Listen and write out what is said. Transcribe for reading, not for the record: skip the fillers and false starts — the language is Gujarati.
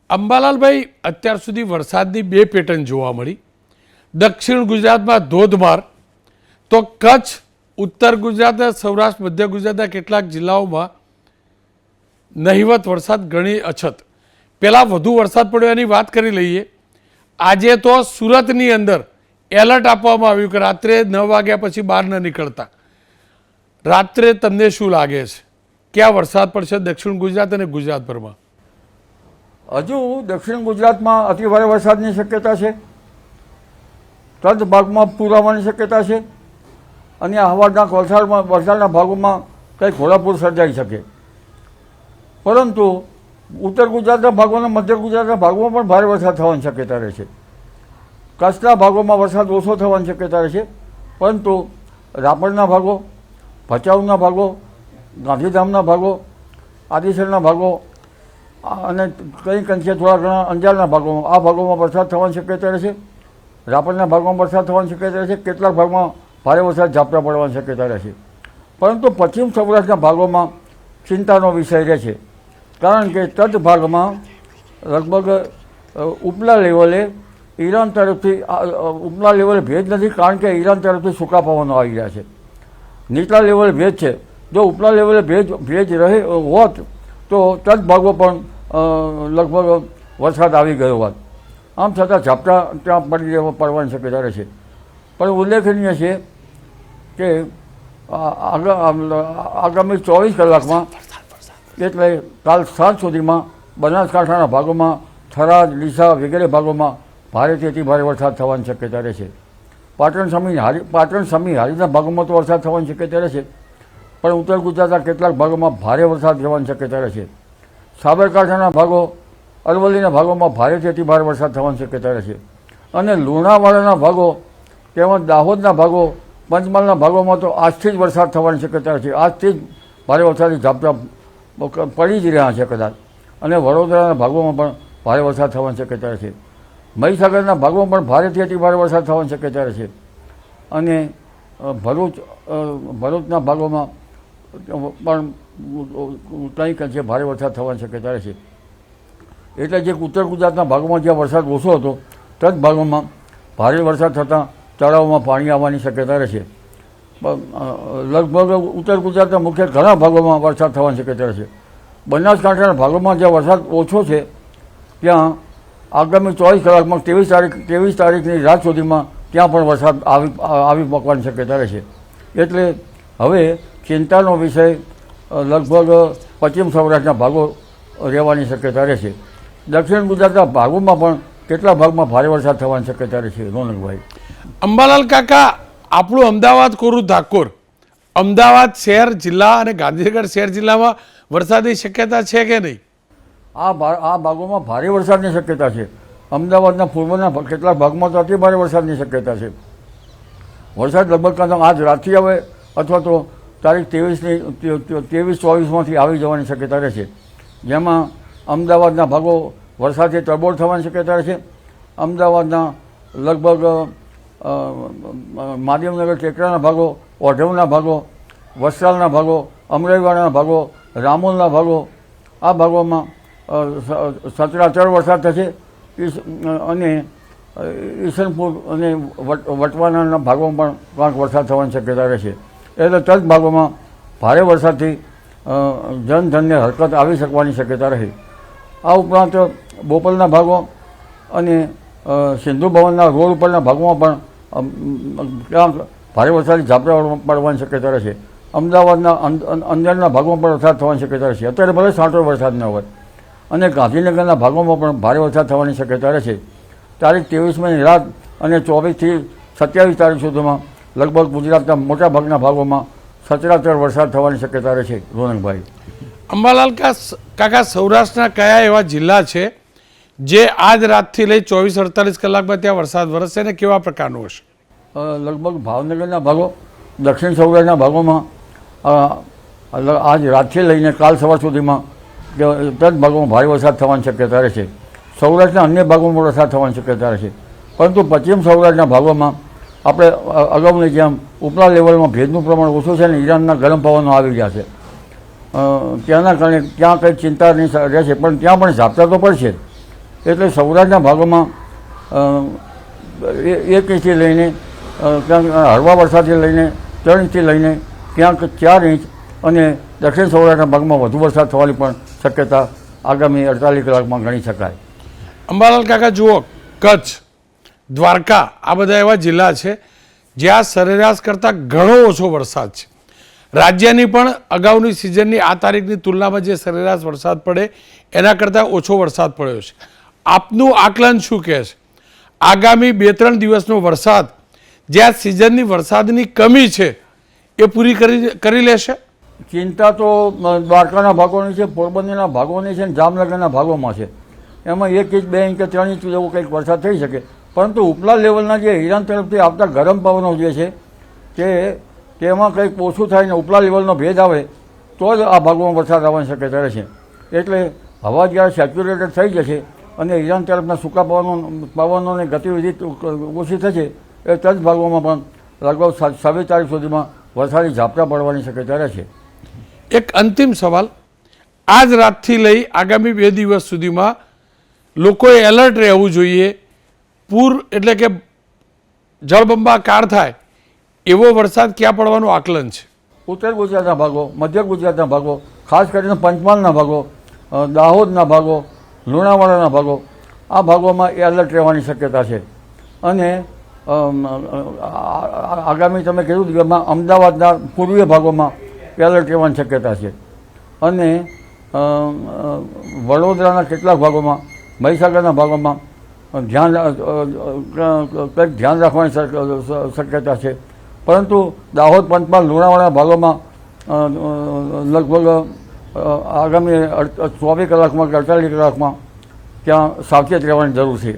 અંબાલાલભાઈ, અત્યાર સુધી વરસાદની બે પેટર્ન જોવા મળી. દક્ષિણ ગુજરાતમાં ધોધમાર, તો કચ્છ, ઉત્તર ગુજરાત, સૌરાષ્ટ્ર, મધ્ય ગુજરાતના કેટલાક જિલ્લાઓમાં નહિવત વરસાદ, ઘણી અછત. પહેલાં વધુ વરસાદ પડ્યો એની વાત કરી લઈએ. આજે તો સુરતની અંદર એલર્ટ આપવામાં આવ્યું કે રાત્રે 9 વાગ્યા પછી બહાર ન નીકળતા. રાત્રે તમને શું લાગે છે, ક્યાં વરસાદ પડશે દક્ષિણ ગુજરાત અને ગુજરાતભરમાં? હજુ દક્ષિણ ગુજરાતમાં અતિભારે વરસાદની શક્યતા છે, તદ ભાગમાં પૂર આવવાની શક્યતા છે, અને હવાના વલસાડના ભાગોમાં કંઈક ઘોડાપૂર સર્જાઈ શકે. પરંતુ ઉત્તર ગુજરાતના ભાગોના મધ્ય ગુજરાતના ભાગોમાં પણ ભારે વરસાદ થવાની શક્યતા રહે છે. કચ્છના ભાગોમાં વરસાદ ઓછો થવાની શક્યતા રહે છે, પરંતુ રાપરના ભાગો, ભચાઉના ભાગો, ગાંધીધામના ભાગો, આદિસરના ભાગો અને કંઈક અંશે થોડા ઘણા અંજારના ભાગોમાં, આ ભાગોમાં વરસાદ થવાની શક્યતા રહે છે. રાપરના ભાગમાં વરસાદ થવાની શક્યતા રહે છે. કેટલાક ભાગમાં ભારે વરસાદ ઝાપટા પડવાની શક્યતા રહે છે. પરંતુ પશ્ચિમ સૌરાષ્ટ્રના ભાગોમાં ચિંતાનો વિષય રહે છે, કારણ કે તદ ભાગમાં લગભગ ઉપલા લેવલે ઈરાન તરફથી ઉપલા લેવલે ભેજ નથી, કારણ કે ઈરાન તરફથી સૂકા પવનો આવી રહ્યા છે. નીચલા લેવલે ભેજ છે. જો ઉપલા લેવલે ભેજ રહે હોત તો તદ ભાગો પણ લગભગ વરસાદ આવી ગયો હોત. આમ છતાં ઝાપટા ત્યાં પડવાની શક્યતા રહે છે. પણ ઉલ્લેખનીય છે કે આગામી 24 કલાકમાં, એટલે કાલ સાંજ સુધીમાં બનાસકાંઠાના ભાગોમાં, થરાદ, ડીસા વગેરે ભાગોમાં ભારેથી અતિ ભારે વરસાદ થવાની શક્યતા રહે છે. પાટણ સમી હારીના ભાગોમાં તો વરસાદ થવાની શક્યતા રહે છે, પણ ઉત્તર ગુજરાતના કેટલાક ભાગોમાં ભારે વરસાદ થવાની શક્યતા રહે છે. સાબરકાંઠાના ભાગો, અરવલ્લીના ભાગોમાં ભારેથી અતિ ભારે વરસાદ થવાની શક્યતા રહે છે. અને લુણાવાડાના ભાગો તેમજ દાહોદના ભાગો, પંચમહાલના ભાગોમાં તો આજથી જ વરસાદ થવાની શક્યતા રહે છે. આજથી જ ભારે વરસાદની ઝાપટા પડી જ રહ્યા છે કદાચ. અને વડોદરાના ભાગોમાં પણ ભારે વરસાદ થવાની શક્યતા રહે છે. મહીસાગરના ભાગોમાં પણ ભારેથી અતિ ભારે વરસાદ થવાની શક્યતા રહે છે. અને ભરૂચના ભાગોમાં પણ કંઈક અંશે ભારે વરસાદ થવાની શક્યતા રહે છે. એટલે જે ઉત્તર ગુજરાતના ભાગોમાં જ્યાં વરસાદ ઓછો હતો તે જ ભાગોમાં ભારે વરસાદ થતાં તળાવમાં પાણી આવવાની શક્યતા રહે છે. લગભગ ઉત્તર ગુજરાતના મુખ્ય ઘણા ભાગોમાં વરસાદ થવાની શક્યતા રહે છે. બનાસકાંઠાના ભાગોમાં જ્યાં વરસાદ ઓછો છે ત્યાં આગામી 24 કલાકમાં 23 તારીખની રાત સુધીમાં ત્યાં પણ વરસાદ આવી પકવાની શક્યતા રહે છે. એટલે હવે ચિંતાનો વિષય લગભગ પશ્ચિમ સૌરાષ્ટ્રના ભાગો રહેવાની શક્યતા રહે છે. દક્ષિણ ગુજરાતના ભાગોમાં પણ કેટલા ભાગમાં ભારે વરસાદ થવાની શક્યતા રહે છે. રોનકભાઈ, અંબાલાલ કાકા, આપણું અમદાવાદ કોરું ધાકોર, અમદાવાદ શહેર જિલ્લા અને ગાંધીનગર શહેર જિલ્લામાં વરસાદની શક્યતા છે કે નહીં? આ ભાગોમાં ભારે વરસાદની શક્યતા છે. અમદાવાદના પૂર્વના કેટલાક ભાગમાં તો અતિ ભારે વરસાદની શક્યતા છે. વરસાદ લગભગ આજ રાતથી આવે અથવા તો તારીખ 23-24માંથી આવી જવાની શક્યતા રહે છે. જેમાં અમદાવાદના ભાગો વરસાદથી તરબોળ થવાની શક્યતા રહે છે. અમદાવાદના લગભગ માધ્યમનગર ટેકરાના ભાગો, ઓઢવના ભાગો, વસ્ત્રાલના ભાગો, અમરાઈવાડાના ભાગો, રામોલના ભાગો, આ ભાગોમાં સચરાચર વરસાદ થશે. અને ઈસનપુર અને વટવાનાના ભાગોમાં પણ ક્યાંક વરસાદ થવાની શક્યતા રહેશે. એટલે તદ ભાગોમાં ભારે વરસાદથી જનધનને હરકત આવી શકવાની શક્યતા રહે. આ ઉપરાંત બોપલના ભાગો અને સિંધુ ભવનના રોડ ઉપરના ભાગોમાં પણ ક્યાંક ભારે વરસાદની ઝાપટા પડવાની શક્યતા રહેશે. અમદાવાદના અંદરના ભાગોમાં પણ વરસાદ થવાની શક્યતા રહેશે. અત્યારે ભલે છાંટો વરસાદ ન હોય. અને ગાંધીનગરના ભાગોમાં પણ ભારે વરસાદ થવાની શક્યતા રહેશે. તારીખ 23મીની રાત અને 24થી 27 તારીખ સુધીમાં લગભગ ગુજરાતના મોટા ભાગના ભાગોમાં સચરાચર વરસાદ થવાની શક્યતા રહેશે. રોનકભાઈ, અંબાલાલ કાકા, સૌરાષ્ટ્રના કયા એવા જિલ્લા છે જે આજ રાતથી લઈ 24-48 કલાકમાં ત્યાં વરસાદ વરસશે અને કેવા પ્રકારનો હશે? લગભગ ભાવનગરના ભાગો, દક્ષિણ સૌરાષ્ટ્રના ભાગોમાં આજ રાતથી લઈને કાલ સવાર સુધીમાં તદ ભાગોમાં ભારે વરસાદ થવાની શક્યતા રહે છે. સૌરાષ્ટ્રના અન્ય ભાગોમાં વરસાદ થવાની શક્યતા રહે છે. પરંતુ પશ્ચિમ સૌરાષ્ટ્રના ભાગોમાં આપણે અગાઉની જેમ ઉપલા લેવલમાં ભેજનું પ્રમાણ ઓછું છે અને ઈરાનના ગરમ પવનો આવી ગયા છે. ત્યાંના કારણે ત્યાં કંઈ ચિંતા નહીં રહેશે, પણ ત્યાં પણ ઝાપટા તો પડશે. એટલે સૌરાષ્ટ્રના ભાગોમાં 1 ઇંચથી લઈને ક્યાંક હળવા વરસાદથી લઈને 3 ઇંચથી લઈને ક્યાંક 4 ઇંચ અને દક્ષિણ સૌરાષ્ટ્રના ભાગમાં વધુ વરસાદ થવાની પણ શક્યતા આગામી 48 કલાકમાં ગણી શકાય. અંબાલાલ કાકા જુઓ, કચ્છ, દ્વારકા આ બધા એવા જિલ્લા છે જ્યાં સરેરાશ કરતાં ઘણો ઓછો વરસાદ છે. રાજ્યની પણ અગાઉની સિઝનની આ તારીખની તુલનામાં જે સરેરાશ વરસાદ પડે એના કરતાં ઓછો વરસાદ પડ્યો છે. આપનું આકલન શું કહે છે? આગામી 2-3 દિવસનો વરસાદ જ્યાં સિઝનની વરસાદની કમી છે એ પૂરી કરી લેશે? ચિંતા તો દ્વારકાના ભાગોની છે, પોરબંદરના ભાગોની છે અને જામનગરના ભાગોમાં છે. એમાં 1 ઇંચ, 2 ઇંચ કે 3 ઇંચ જેવો કંઈક વરસાદ થઈ શકે, પરંતુ ઉપલા લેવલના જે ઈરાન તરફથી આવતા ગરમ પવનો જે છે તેમાં કંઈક ઓછું થાય ને ઉપલા લેવલનો ભેજ આવે તો જ આ ભાગોમાં વરસાદ આવવાની શક્યતા રહેશે. એટલે હવા જ્યારે સેચ્યુરેટેડ થઈ જશે અને ઈરાન તરફના સૂકા પવનોની ગતિવિધિ ઓછી થશે એ જ ભાગોમાં પણ લગભગ 27 તારીખ સુધીમાં વરસાદી ઝાપટા પડવાની શક્યતા રહેશે. એક અંતિમ સવાલ, આજ રાતથી લઈ આગામી 2 દિવસ સુધીમાં લોકોએ એલર્ટ રહેવું જોઈએ. પૂર એટલે કે જળબંબાકાર થાય એવો વરસાદ ક્યાં પડવાનું આકલન છે? ઉત્તર ગુજરાતના ભાગો, મધ્ય ગુજરાતના ભાગો, ખાસ કરીને પંચમહાલના ભાગો, દાહોદના ભાગો, લુણાવાડાના ભાગો, આ ભાગોમાં એલર્ટ રહેવાની શક્યતા છે. અને આગામી તમે કીધું દિવસમાં અમદાવાદના પૂર્વીય ભાગોમાં એલર્ટ રહેવાની શક્યતા છે. અને વડોદરાના કેટલાક ભાગોમાં, મહીસાગરના ભાગોમાં કંઈક ધ્યાન રાખવાની શક્યતા છે. પરંતુ દાહોદ, પંચમહાલ, લુણાવાડા ભાગોમાં લગભગ આગામી 24 કલાકમાં કે 48 કલાકમાં ત્યાં સાવચેત રહેવાની જરૂર છે.